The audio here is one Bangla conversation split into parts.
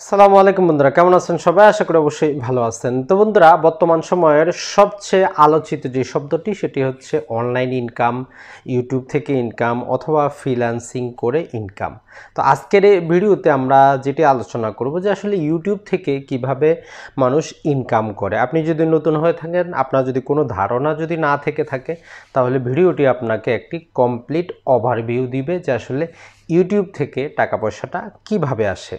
আসসালামু আলাইকুম বন্ধুরা, কেমন আছেন সবাই? আশা করি অবশ্যই ভালো আছেন। তো বন্ধুরা, বর্তমান সময়ের সবচেয়ে আলোচিত যে শব্দটি সেটি হচ্ছে অনলাইন ইনকাম, ইউটিউব থেকে ইনকাম অথবা ফ্রিল্যান্সিং করে ইনকাম। তো আজকের এই ভিডিওতে আমরা যেটি আলোচনা করব যে আসলে ইউটিউব থেকে কিভাবে মানুষ ইনকাম করে। আপনি যদি নতুন হয়ে থাকেন, আপনার যদি কোনো ধারণা যদি না থেকে থাকে, তাহলে ভিডিওটি আপনাকে একটি কমপ্লিট ওভারভিউ দিবে যে আসলে ইউটিউব থেকে টাকা পয়সাটা কিভাবে আসে।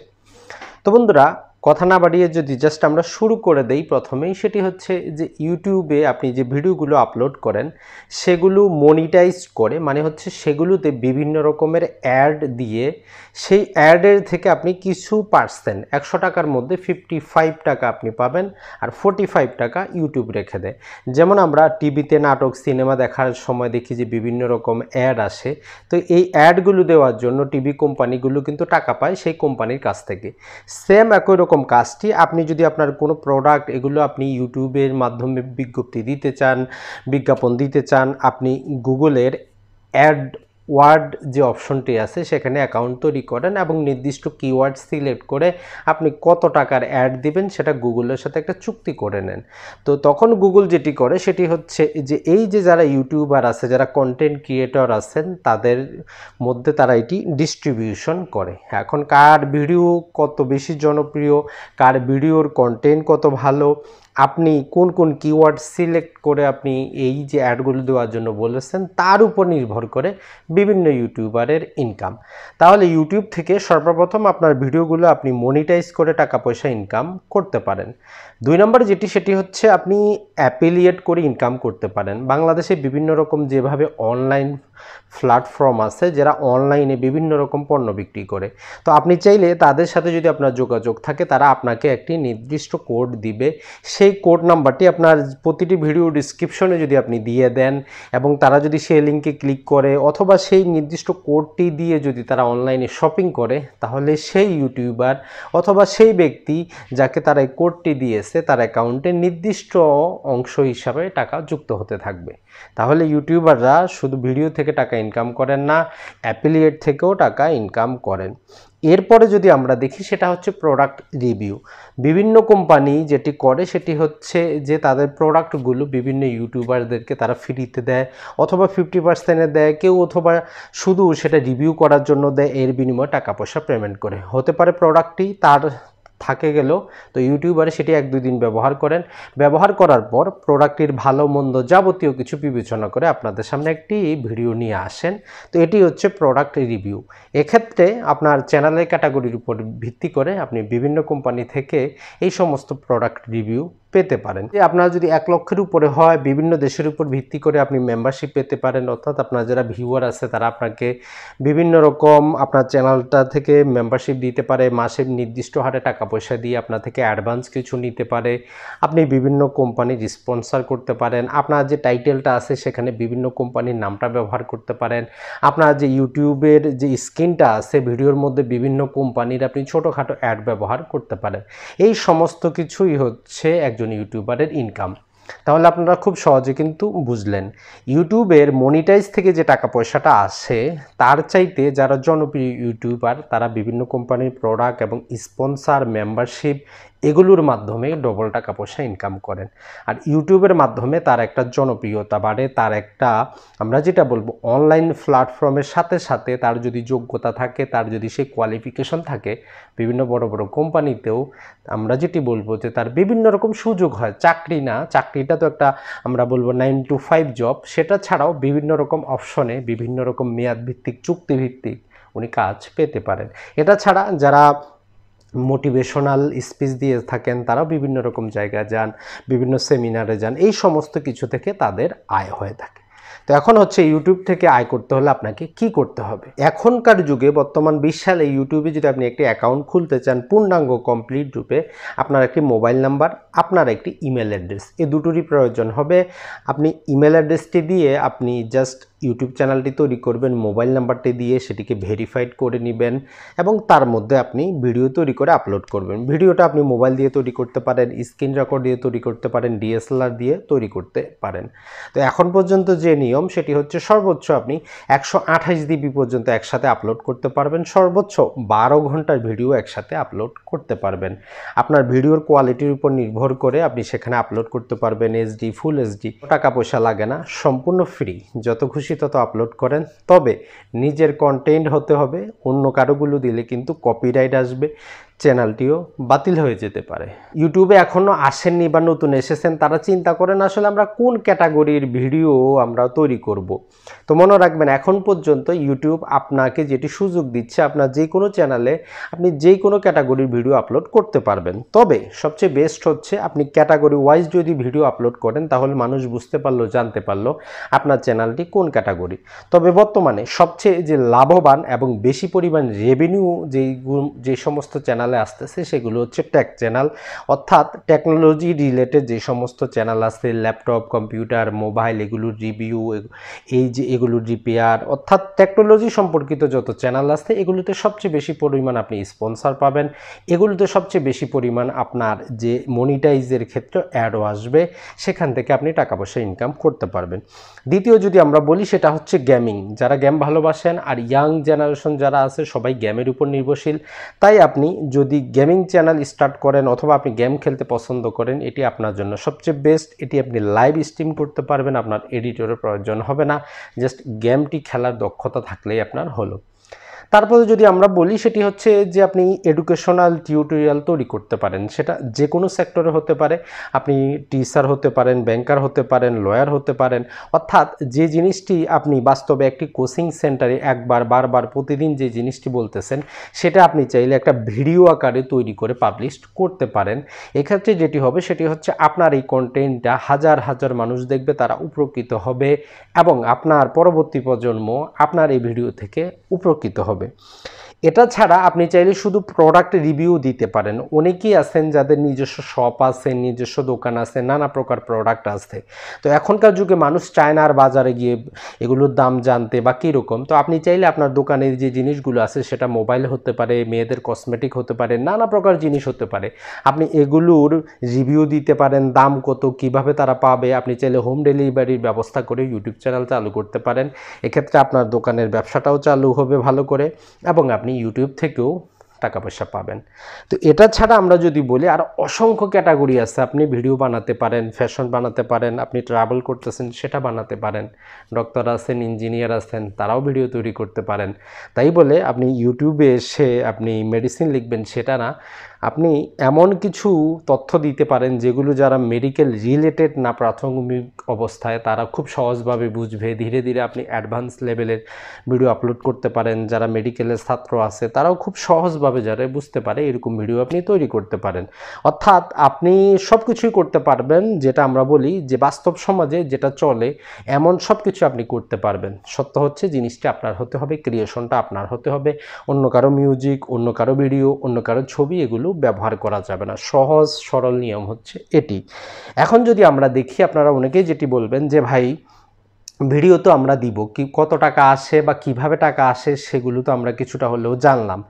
তো বন্ধুরা, কথা না বাড়িয়ে যদি জাস্ট আমরা শুরু করে দেই প্রথমেই, সেটি হচ্ছে যে ইউটিউবে আপনি যে ভিডিওগুলো আপলোড করেন সেগুলো মনিটাইজ করে, মানে হচ্ছে সেগুলোতে বিভিন্ন রকমের অ্যাড দিয়ে সেই অ্যাডের থেকে আপনি কিছু পার্সেন্ট 100 টাকার মধ্যে 55 টাকা আপনি পাবেন, আর 45 টাকা ইউটিউব রেখে দেয়। যেমন আমরা টিভিতে নাটক সিনেমা দেখার সময় দেখি যে বিভিন্ন রকম অ্যাড আসে, তো এই অ্যাডগুলো দেওয়ার জন্য টিভি কোম্পানিগুলো কিন্তু টাকা পায় সেই কোম্পানির কাছ থেকে। সেম একই রকম কাজটি আপনি যদি আপনার কোনো প্রোডাক্ট এগুলো আপনি ইউটিউবের মাধ্যমে বিজ্ঞাপন দিতে চান, আপনি গুগলের অ্যাড ওয়ার্ড যে অপশনটি আছে সেখানে অ্যাকাউন্ট তৈরি করেন এবং নির্দিষ্ট কিওয়ার্ড সিলেক্ট করে আপনি কত টাকার অ্যাড দিবেন সেটা গুগলের সাথে একটা চুক্তি করে নেন। তো তখন গুগল যেটি করে সেটি হচ্ছে যে এই যে যারা ইউটিউবার আছে, যারা কন্টেন্ট ক্রিয়েটর আছেন, তাদের মধ্যে তারা এটি ডিস্ট্রিবিউশন করে। এখন কার ভিডিও কত বেশি জনপ্রিয়, কার ভিডিওর কন্টেন্ট কত ভালো, আপনি কোন কোন কিওয়ার্ড সিলেক্ট করে আপনি এই যে অ্যাডগুলো দেওয়ার জন্য বলেছেন, তার উপর নির্ভর করে বিভিন্ন ইউটিউবারের ইনকাম। তাহলে ইউটিউব থেকে সর্বপ্রথম আপনার ভিডিওগুলো আপনি মনিটাইজ করে টাকা পয়সা ইনকাম করতে পারেন। 2 নম্বর যেটি সেটি হচ্ছে আপনি অ্যাফিলিয়েট করে ইনকাম করতে পারেন। বাংলাদেশে বিভিন্ন রকম যেভাবে অনলাইন প্ল্যাটফর্ম আছে যারা অনলাইনে বিভিন্ন রকম পণ্য বিক্রি করে, তো আপনি চাইলে তাদের সাথে যদি আপনার যোগাযোগ থাকে, তারা আপনাকে একটি নির্দিষ্ট কোড দিবে। সেই কোড নাম্বারটি আপনার প্রতিটি ভিডিও ডিসক্রিপশনে যদি আপনি দিয়ে দেন এবং তারা যদি সেই লিঙ্কে ক্লিক করে অথবা সেই নির্দিষ্ট কোডটি দিয়ে যদি তারা অনলাইনে শপিং করে, তাহলে সেই ইউটিউবার অথবা সেই ব্যক্তি যাকে তারা এই কোডটি দিয়েছে তার অ্যাকাউন্টে নির্দিষ্ট অংশ হিসাবে টাকা যুক্ত হতে থাকবে। তাহলে ইউটিউবাররা শুধু ভিডিও থেকে টাকা ইনকাম করেন না, অ্যাফিলিয়েট থেকেও টাকা ইনকাম করেন। এরপরে যদি আমরা দেখি সেটা হচ্ছে প্রোডাক্ট রিভিউ। বিভিন্ন কোম্পানি যেটি করে সেটি হচ্ছে যে তাদের প্রোডাক্টগুলো বিভিন্ন ইউটিউবারদেরকে তারা ফ্রিতে দেয় অথবা 50%-এ দেয়, কেউ অথবা শুধু সেটা রিভিউ করার জন্য দেয়, এর বিনিময়ে টাকা পয়সা পেমেন্ট করে। হতে পারে প্রোডাক্টটি তার থাকে গেল, তো ইউটিউবারে সেটি 1-2 দিন ব্যবহার করেন, ব্যবহার করার পর প্রোডাক্টটির ভালো মন্দ যাবতীয় কিছু বিবেচনা করে আপনাদের সামনে একটি ভিডিও নিয়ে আসেন। তো এটি হচ্ছে প্রোডাক্ট রিভিউ। এক্ষেত্রে আপনার চ্যানেলের ক্যাটাগরির উপর ভিত্তি করে আপনি বিভিন্ন কোম্পানি থেকে এই সমস্ত প্রোডাক্ট রিভিউ পেতে পারেন। যে আপনার যদি 1 লক্ষের উপরে হয়, বিভিন্ন দেশের উপর ভিত্তি করে আপনি মেম্বারশিপ পেতে পারেন, অর্থাৎ আপনার যারা ভিউয়ার আছে তারা আপনাকে বিভিন্ন রকম আপনার চ্যানেলটা থেকে মেম্বারশিপ দিতে পারে, মাসে নির্দিষ্ট হারে টাকা পয়সা দিয়ে আপনার থেকে অ্যাডভান্স কিছু নিতে পারে। আপনি বিভিন্ন কোম্পানির স্পন্সর করতে পারেন, আপনার যে টাইটেলটা আছে সেখানে বিভিন্ন কোম্পানির নামটা ব্যবহার করতে পারেন। আপনার যে ইউটিউবের যে স্ক্রিনটা আছে ভিডিওর মধ্যে বিভিন্ন কোম্পানির আপনি ছোটোখাটো অ্যাড ব্যবহার করতে পারেন। এই সমস্ত কিছুই হচ্ছে একজন ইউটিউবারের ইনকাম। তাহলে আপনারা খুব সহজে কিন্তু বুঝলেন, ইউটিউবের মনিটাইজ থেকে যে টাকা পয়সাটা আসে তার চাইতে যারা জনপ্রিয় ইউটিউবার তারা বিভিন্ন কোম্পানির প্রোডাক্ট এবং স্পন্সর, মেম্বারশিপ এগুলোর মাধ্যমে ডবল টাকা পয়সা ইনকাম করেন। আর ইউটিউবের মাধ্যমে তার একটা জনপ্রিয়তা বাড়ে, তার একটা আমরা যেটা বলবো অনলাইন প্ল্যাটফর্মের সাথে সাথে তার যদি যোগ্যতা থাকে, তার যদি সেই কোয়ালিফিকেশন থাকে, বিভিন্ন বড় বড় কোম্পানিতেও আমরা যেটি বলবো যে তার বিভিন্ন রকম সুযোগ হয়। চাকরি না, চাকরিটা তো একটা আমরা বলবো 9 to 5 জব, সেটা ছাড়াও বিভিন্ন রকম অপশনে বিভিন্ন রকম মেয়াদ ভিত্তিক, চুক্তিভিত্তিক উনি কাজ পেতে পারেন। এটা ছাড়া যারা মোটিভেশনাল স্পিচ দিয়ে থাকেন তারাও বিভিন্ন রকম জায়গায় যান, বিভিন্ন সেমিনারে যান, এই সমস্ত কিছু থেকে তাদের আয় হয়ে থাকে। তো এখন হচ্ছে ইউটিউব থেকে আয় করতে হলে আপনাকে কি করতে হবে? এখনকার যুগে বর্তমান 20 সালে ইউটিউবে যদি আপনি একটি অ্যাকাউন্ট খুলতে চান পূর্ণাঙ্গ কমপ্লিট রূপে, আপনার একটি মোবাইল নাম্বার, আপনার একটি ইমেল অ্যাড্রেস, এই দুটোরই প্রয়োজন হবে। আপনি ইমেল অ্যাড্রেসটি দিয়ে আপনি জাস্ট ইউটিউব চ্যানেলটি তৈরি করবেন, মোবাইল নাম্বারটি দিয়ে সেটিকে ভেরিফাইড করে নেবেন এবং তার মধ্যে আপনি ভিডিও তৈরি করে আপলোড করবেন। ভিডিওটা আপনি মোবাইল দিয়ে তৈরি করতে পারেন, স্ক্রিন রেকর্ড দিয়ে তৈরি করতে পারেন, ডিএসএলআর দিয়ে তৈরি করতে পারেন। তো এখন পর্যন্ত যে নিয়ম সেটি হচ্ছে সর্বোচ্চ আপনি 128 জিবি পর্যন্ত একসাথে আপলোড করতে পারবেন, সর্বোচ্চ 12 ঘন্টার ভিডিও একসাথে আপলোড করতে পারবেন। আপনার ভিডিওর কোয়ালিটির উপর নির্ভর করে আপনি সেখানে আপলোড করতে পারবেন এইচডি, ফুল এইচডি, টাকা পয়সা লাগে না, সম্পূর্ণ ফ্রি, যত খুশি তত আপলোড করেন। তবে নিজের কন্টেন্ট হতে হবে, অন্য কারোগুলো দিলে কিন্তু কপিরাইট আসবে, চ্যানেলটিও বাতিল হয়ে যেতে পারে। ইউটিউবে এখনও আসেননি বা নতুন এসেছেন তারা চিন্তা করেন আসলে আমরা কোন ক্যাটাগরির ভিডিও আমরা তৈরি করব। তো মনে রাখবেন এখন পর্যন্ত ইউটিউব আপনাকে যেটি সুযোগ দিচ্ছে, আপনার যে কোনো চ্যানেলে আপনি যে কোনো ক্যাটাগরির ভিডিও আপলোড করতে পারবেন। তবে সবচেয়ে বেস্ট হচ্ছে আপনি ক্যাটাগরি ওয়াইজ যদি ভিডিও আপলোড করেন তাহলে মানুষ বুঝতে পারলো, জানতে পারলো আপনার চ্যানেলটি কোন ক্যাটাগরি। তবে বর্তমানে সবচেয়ে যে লাভবান এবং বেশি পরিমাণ রেভিনিউ যে সমস্ত চ্যানেলে আসতেছে সেগুলো হচ্ছে টেক চ্যানেল, অর্থাৎ টেকনোলজি রিলেটেড যে সমস্ত চ্যানেল আছে, ল্যাপটপ, কম্পিউটার, মোবাইল, এগুলোর রিভিউ, এগুলোর রিপেয়ার, অর্থাৎ টেকনোলজি সম্পর্কিত যত চ্যানেল আছে এগুলোতে সবচেয়ে বেশি পরিমাণ আপনি স্পন্সর পাবেন, এগুলোতে সবচেয়ে বেশি পরিমাণ আপনার যে মনিটাইজের ক্ষেত্রে অ্যাডও আসবে, সেখান থেকে আপনি টাকা পয়সা ইনকাম করতে পারবেন। দ্বিতীয় যদি আমরা বলি সেটা হচ্ছে গেমিং, যারা গেম ভালোবাসেন আর ইয়াং জেনারেশন যারা আছে সবাই গেমের উপর নির্ভরশীল, তাই আপনি যদি গেমিং চ্যানেল স্টার্ট করেন অথবা আপনি গেম খেলতে পছন্দ করেন এটি আপনার জন্য সবচেয়ে বেস্ট। এটি আপনি লাইভ স্ট্রিম করতে পারবেন, আপনার এডিটরের প্রয়োজন হবে না, জাস্ট গেমটি খেলার দক্ষতা থাকলেই আপনার হলো। তারপরে যদি আমরা বলি সেটি হচ্ছে যে আপনি এডুকেশনাল টিউটোরিয়াল তৈরি করতে পারেন, সেটা যে কোনো সেক্টরে হতে পারে, আপনি টিচার হতে পারেন, ব্যাংকার হতে পারেন, লয়ার হতে পারেন, অর্থাৎ যে জিনিসটি আপনি বাস্তবে একটি কোচিং সেন্টারে একবার বারবার প্রতিদিন যে জিনিসটি বলতেছেন সেটা আপনি চাইলে একটা ভিডিও আকারে তৈরি করে পাবলিশ করতে পারেন। এক্ষেত্রে যেটি হবে সেটি হচ্ছে আপনার এই কন্টেন্টটা হাজার হাজার মানুষ দেখবে, তারা উপকৃত হবে এবং আপনার পরবর্তী প্রজন্ম আপনার এই ভিডিও থেকে উপকৃত হবে। এটা ছাড়া আপনি চাইলে শুধু প্রোডাক্ট রিভিউ দিতে পারেন। অনেকেই আছেন যাদের নিজস্ব শপ আছে, নিজস্ব দোকান আছে, নানা প্রকার প্রোডাক্ট আছে। তো এখনকার যুগে মানুষ চায় না আর বাজারে গিয়ে এগুলোর দাম জানতে বা কীরকম। তো আপনি চাইলে আপনার দোকানের যে জিনিসগুলো আছে সেটা মোবাইল হতে পারে, মেয়েদের কসমেটিক হতে পারে, নানা প্রকার জিনিস হতে পারে, আপনি এগুলোর রিভিউ দিতে পারেন, দাম কত, কিভাবে তারা পাবে। আপনি চাইলে হোম ডেলিভারির ব্যবস্থা করে ইউটিউব চ্যানেল চালু করতে পারেন। এক্ষেত্রে আপনার দোকানের ব্যবসাটাও চালু হবে ভালো করে এবং আপনি ইউটিউব থেকেও টাকা পয়সা পাবেন। তো এটা ছাড়া আমরা যদি বলি আর অসংখ্য ক্যাটাগরি আছে, আপনি ভিডিও বানাতে পারেন, ফ্যাশন বানাতে পারেন, আপনি ট্রাভেল করতেছেন সেটা বানাতে পারেন, ডক্টর আছেন, ইঞ্জিনিয়ার আছেন, তারাও ভিডিও তৈরি করতে পারেন। তাই বলে আপনি ইউটিউবে এসে আপনি মেডিসিন লিখবেন সেটা না, আপনি এমন কিছু তথ্য দিতে পারেন যেগুলো যারা মেডিকেল রিলেটেড না প্রাথমিক অবস্থায় তারা খুব সহজভাবে বুঝবে। ধীরে ধীরে আপনি অ্যাডভান্স লেভেলের ভিডিও আপলোড করতে পারেন, যারা মেডিকেলের ছাত্র আছে তারাও খুব সহজভাবে যারা বুঝতে পারে এরকম ভিডিও আপনি তৈরি করতে পারেন। অর্থাৎ আপনি সব কিছুই করতে পারবেন, যেটা আমরা বলি যে বাস্তব সমাজে যেটা চলে এমন সব কিছু আপনি করতে পারবেন। সত্য হচ্ছে জিনিসটা আপনার হতে হবে, ক্রিয়েশনটা আপনার হতে হবে, অন্য কারো মিউজিক, অন্য কারো ভিডিও, অন্য কারো ছবি এগুলো ব্যবহার করা যাবে না। সহজ সরল নিয়ম হচ্ছে এটি। এখন যদি আমরা দেখি, আপনারা অনেকেই যেটি বলবেন যে ভাই ভিডিও তো আমরা দিব, কি কত টাকা আসে বা কিভাবে টাকা আসে সেগুলো তো আমরা কিছুটা হলেও জানলাম,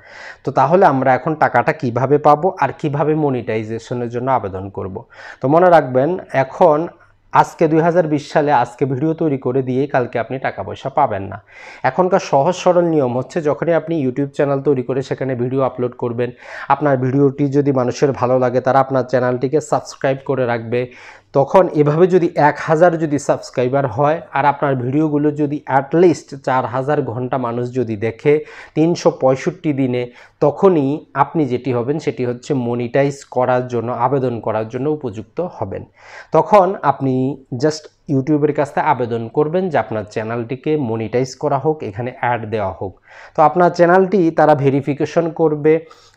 তো তাহলে আমরা এখন টাকাটা কিভাবে পাবো আর কিভাবে মনিটাইজেশনের জন্য আবেদন করব। তো মনে রাখবেন এখন আজকে 2020 সালে আজকে ভিডিও তৈরি করে দিয়ে কালকে আপনি টাকা পয়সা পাবেন না। এখনকার সহজ সরল নিয়ম হচ্ছে যখনই আপনি ইউটিউব চ্যানেল তৈরি করে সেখানে ভিডিও আপলোড করবেন, আপনার ভিডিওটি যদি মানুষের ভালো লাগে তারা আপনার চ্যানেলটিকে সাবস্ক্রাইব করে রাখবে। তখন এভাবে যদি 1000 যদি সাবস্ক্রাইবার হয় আর আপনার ভিডিওগুলো যদি অ্যাটলিস্ট 4000 ঘন্টা মানুষ যদি দেখে 365 দিনে, তখনই আপনি যেটি হবেন সেটি হচ্ছে মনিটাইজ করার জন্য আবেদন করার জন্য উপযুক্ত হবেন। তখন আপনি জাস্ট ইউটিউবের কাছ থেকে আবেদন করবেন যে আপনার চ্যানেলটিকে মনিটাইজ করা হোক, এখানে অ্যাড দেওয়া হোক। তো আপনার চ্যানেলটি তারা ভেরিফিকেশন করবে,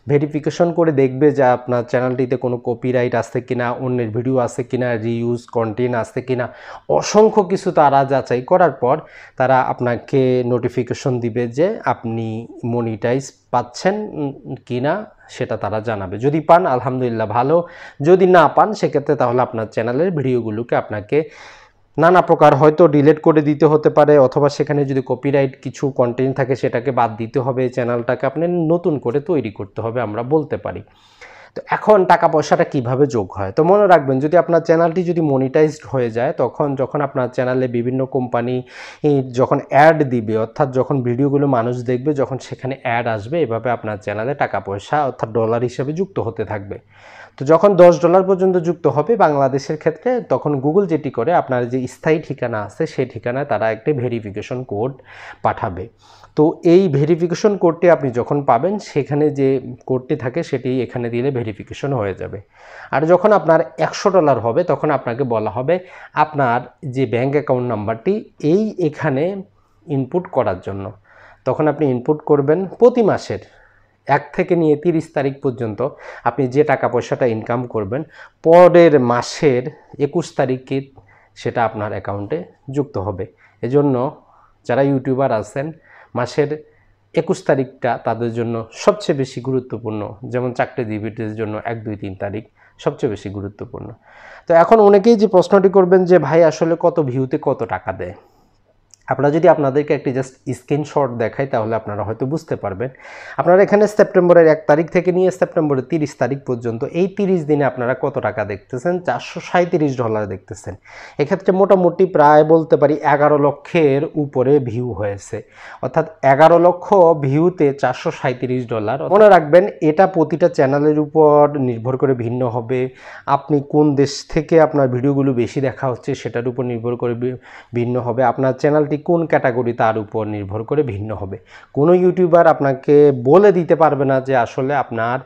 ভেরিফিকেশন করে দেখবে যে আপনার চ্যানেলটিতে কোনো কপিরাইট আছে কিনা, অন্যের ভিডিও আছে কিনা, রিইউজ কন্টেন্ট আছে কিনা, অসংখ্য কিছু তারা যাচাই করার পর তারা আপনাকে নোটিফিকেশন দিবে যে আপনি মনিটাইজ পাচ্ছেন কিনা সেটা তারা জানাবে। যদি পান আলহামদুলিল্লাহ ভালো, যদি না পান সেক্ষেত্রে তাহলে আপনার চ্যানেলের ভিডিওগুলোকে আপনাকে নানা প্রকার হয়তো ডিলিট করে দিতে হতে পারে, অথবা সেখানে যদি কপিরাইট কিছু কন্টেন্ট থাকে সেটাকে বাদ দিতে হবে, চ্যানেলটাকে আপনি নতুন করে তৈরি করতে হবে আমরা বলতে পারি। তো এখন টাকা পয়সাটা কিভাবে যোগ হয়? তো মনে রাখবেন, যদি আপনার চ্যানেলটি যদি মনিটাইজড হয়ে যায়, তখন যখন আপনার চ্যানেলে বিভিন্ন কোম্পানি যখন অ্যাড দিবে, অর্থাৎ যখন ভিডিওগুলো মানুষ দেখবে, যখন সেখানে অ্যাড আসবে, এভাবে আপনার চ্যানেলে টাকা পয়সা অর্থাৎ ডলার হিসেবে যুক্ত হতে থাকবে। তো যখন $10 পর্যন্ত যুক্ত হবে বাংলাদেশের ক্ষেত্রে, তখন গুগল যেটি করে, আপনার যে স্থায়ী ঠিকানা আছে সেই ঠিকানায় তারা একটি ভেরিফিকেশন কোড পাঠাবে। তো এই ভেরিফিকেশন কোডটি আপনি যখন পাবেন, সেখানে যে কোডটি থাকে সেটি এখানে দিলে ভেরিফিকেশন হয়ে যাবে। আর যখন আপনার $100 হবে, তখন আপনাকে বলা হবে আপনার যে ব্যাঙ্ক অ্যাকাউন্ট নাম্বারটি এখানে ইনপুট করার জন্য। তখন আপনি ইনপুট করবেন প্রতি মাসের 1 থেকে নিয়ে 30 তারিখ পর্যন্ত আপনি যে টাকা পয়সাটা ইনকাম করবেন, পরের মাসের 21 তারিখে সেটা আপনার অ্যাকাউন্টে যুক্ত হবে। এজন্য যারা ইউটিউবার আছেন, মাসের 21 তারিখটা তাদের জন্য সবচেয়ে বেশি গুরুত্বপূর্ণ। যেমন চাকরিজীবীদের জন্য 1, 2, 3 তারিখ সবচেয়ে বেশি গুরুত্বপূর্ণ। তো এখন অনেকেই যে প্রশ্নটি করবেন যে ভাই আসলে কত ভিউতে কত টাকা দেয়? আপনারা যদি আপনাদেরকে একটি জাস্ট স্ক্রিনশট দেখাই, তাহলে আপনারা হয়তো বুঝতে পারবেন। আপনারা এখানে সেপ্টেম্বরের 1 তারিখ থেকে নিয়ে সেপ্টেম্বরের 30 তারিখ পর্যন্ত এই 30 দিনে আপনারা কত টাকা দেখতেছেন? $437 দেখতেছেন। এক্ষেত্রে মোটামুটি প্রায় বলতে পারি 11 লক্ষের উপরে ভিউ হয়েছে, অর্থাৎ 11 লক্ষ ভিউতে $437। মনে রাখবেন, এটা প্রতিটা চ্যানেলের উপর নির্ভর করে ভিন্ন হবে। আপনি কোন দেশ থেকে আপনার ভিডিওগুলো বেশি দেখা হচ্ছে সেটার উপর নির্ভর করে ভিন্ন হবে। আপনার চ্যানেলটি কোন ক্যাটাগরি তার উপর নির্ভর করে ভিন্ন হবে। কোনো ইউটিউবার আপনাকে বলে দিতে পারবে না যে আসলে আপনার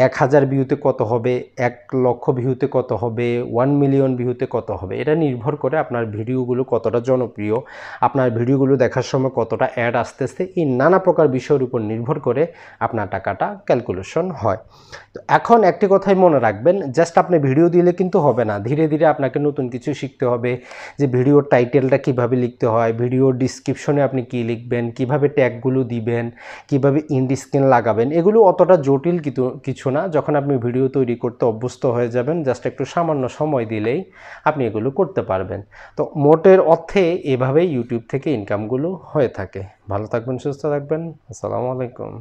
1000 ভিউতে কত হবে, 1 লক্ষ ভিউতে কত হবে, 1 মিলিয়ন ভিউতে কত হবে। এটা নির্ভর করে আপনার ভিডিওগুলো কতটা জনপ্রিয়, আপনার ভিডিওগুলো দেখার সময় কতটা অ্যাড আসতেছে, এই নানা প্রকার বিষয়ের উপর নির্ভর করে আপনার টাকাটা ক্যালকুলেশন হয়। তো এখন একটি কথাই মনে রাখবেন, জাস্ট আপনি ভিডিও দিলে কিন্তু হবে না। ধীরে ধীরে আপনাকে নতুন কিছু শিখতে হবে, যে ভিডিওর টাইটেলটা কিভাবে লিখতে হয়, ভিডিওর ডিসক্রিপশনে আপনি কি লিখবেন, কিভাবে ট্যাগগুলো দিবেন, কিভাবে ইন্ড স্ক্রিন লাগাবেন। এগুলো অতটা জটিল কিছু না। যখন আপনি ভিডিও তৈরি করতে অভ্যস্ত হয়ে যাবেন, জাস্ট একটু সামান্য সময় দিলেই আপনি এগুলো করতে পারবেন। তো মোটের অর্থে এভাবেই ইউটিউব থেকে ইনকামগুলো হয়ে থাকে। ভালো থাকবেন, সুস্থ থাকবেন। আসসালামু আলাইকুম।